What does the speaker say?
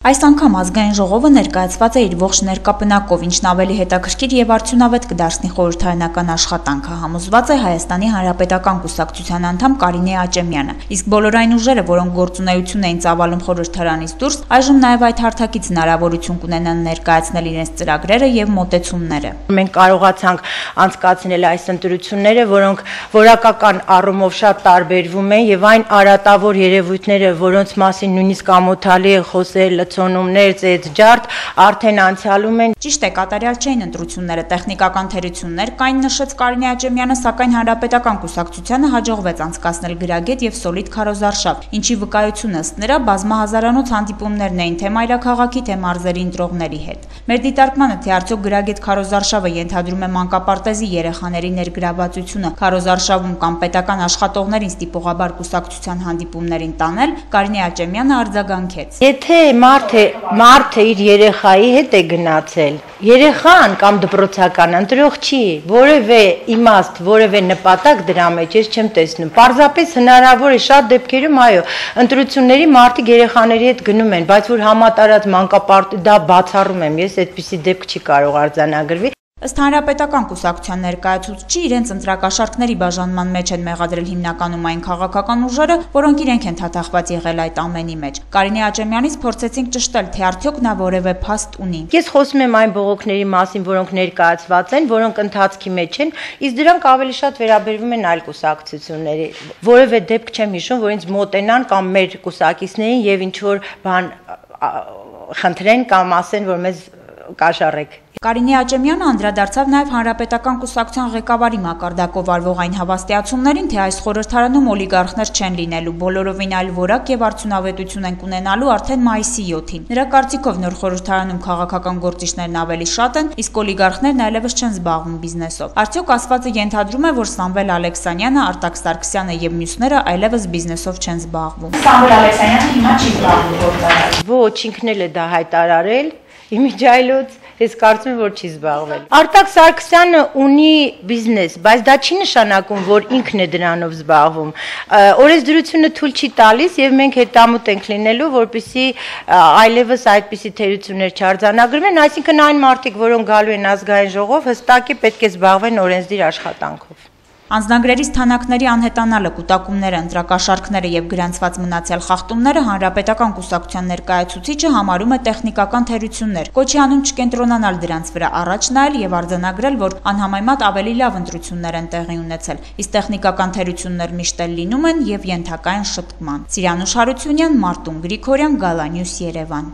Այս անգամ ազգային ժողովը ներկայացված է իր ողջ ներկապնակով, ինչն ավելի հետաքրքիր եւ արդյունավետ կդարձնի խորհրդարանական աշխատանքը, համոզված է Հայաստանի Հանրապետական կուսակցության անդամ Կարինե Աճեմյանը, իսկ բոլոր այն ուժերը, որոնք գործունեություն էին ծավալում խորհրդարանից դուրս, այժմ նաեւ այդ հարթակից հնարավորություն կունենան ներկայացնել իրենց ծրագրերը եւ մոտեցումները։ Մենք կարողացանք անցկացնել այս ընտրությունները, որոնք որակական առումով շատ տարբերվում են եւ այն արատավոր երևույթները, որոնց մասին նույնիսկ ամոթալի է խոսել ծոնումներ, ծեծջարդ արդեն անցյալում են։ Ճիշտ է, կատարյալ չէին ընտրությունները, տեխնիկական թերություններ կային, նշեց Կարինե Աճեմյանը, սակայն Հանրապետական կուսակցությանը հաջողվեց անցկացնել գրագետ եւ սոլիդ քարոզարշավ, ինչի վկայություն ըստ նրա բազմահազարանոց հանդիպումներն էին թե մայրաքաղաքի, թե մարզերի ընտրողների հետ։ Մեր դիտարկմանը, թե արդյոք գրագետ քարոզարշավը ենթադրում է մանկապարտեզի երեխաների ներգրավվածությունը քարոզարշավում կամ պետական աշխատողներին ստիպողաբար կուսակցության հանդիպումներին տանել, Կարինե Աճեմյանը արձագանքեց։ Եթե մարդը իր երեխայի հետ է գնացել, երեխան կամ դպրոցական ընտրող չի, որևէ իմաստ, որևէ նպատակ դրա մեջ ես չեմ տեսնում։ Պարզապես հնարավոր է շատ դեպքերում, այո, ընտրությունների մարդիկ երեխաների հետ գնում են, բայց որ համատարած մանկապարտեզ դա բացառում եմ, ես այդպիսի դեպք չի կարող արձանագրվի։ Ըստ Հանրապետական կուսակցության ներկայացուցչի, իրենց ընտրակաշառքների բաժանման մեջ են մեղադրել հիմնականում այն քաղաքական ուժերը, որոնք իրենք են թաթախված եղել այդ ամենի մեջ։ Կարինե Աճեմյանից փորձեցինք ճշտել, թե արդյոք նա որևէ փաստ ունի։ Ես խոսում եմ այն բողոքների մասին, որոնք ներկայացված են, որոնք ընթացքի մեջ են, իսկ դրանք ավելի շատ վերաբերվում են այլ կուսակցությունների։ Որևէ դեպք չեմ հիշում, որ ինձ մոտենան կամ մեր կուսակիցներին եւ ինչ որ բան խնդրեն կամ ասեն, որ մեզ կաշառեք։ Կարինե Աճեմյանը անդրադարձավ նաև Հանրապետական կուսակցության ղեկավարի մակարդակով արվող այն հավաստիացումներին, թե այս խորհրդարանում օլիգարխներ չեն լինելու, բոլորովին այլ որակ եւ արդյունավետություն են կունենալու արդեն մայիսի 7-ին։ Նրա կարծիքով նոր խորհրդարանում քաղաքական գործիչներն ավելի շատ են, իսկ օլիգարխներն այլևս չեն զբաղվում բիզնեսով։ Արդյոք ասվածը ենթադրում է, որ Սամվել Ալեքսանյանը, Արտակ Սարգսյանը եւ մյուսները այլևս բիզնեսով չեն զբաղվում։ Սամվել Ալեքսանյանը հիմա չի զբաղվում գործարարով։ Ոչ, ինքն էլ է դա հայտարարել, իմիջայլոց ես կարծում եմ, որ չի զբաղվել։ Արտակ Սարգսյանը ունի բիզնես, բայց դա չի նշանակում, որ ինքն է դրանով զբաղվում։ Օրենսդրությունը թույլ չի տալիս եւ մենք հետամուտ ենք լինելու, որպեսզի այլևս այդպիսի թերություններ չարձանագրվեն, այսինքն այն մարդիկ, որոնք գալու են ազգային ժողով, հստակ է պետք է զբաղվեն օրենսդիր աշխատանքով։ Անձնագրերի թանաքների անհետանալը, կուտակումները, ընտրակաշառքները եւ գրանցված մնացյալ խախտումները Հանրապետական կուսակցության ներկայացուցիչը համարում է տեխնիկական թերություններ։ Կոչի անում չկենտրոնանալ դրանց վրա, առաջ նայել եւ արձանագրել, որ անհամեմատ ավելի լավ ընտրություններ են տեղի ունեցել, իսկ տեխնիկական թերություններ միշտ էլ լինում են եւ ենթակա են շփման։ Սիրանուշ Հարությունյան, Մարտուն Գրիգորյան, Գալանյուս, Երևան։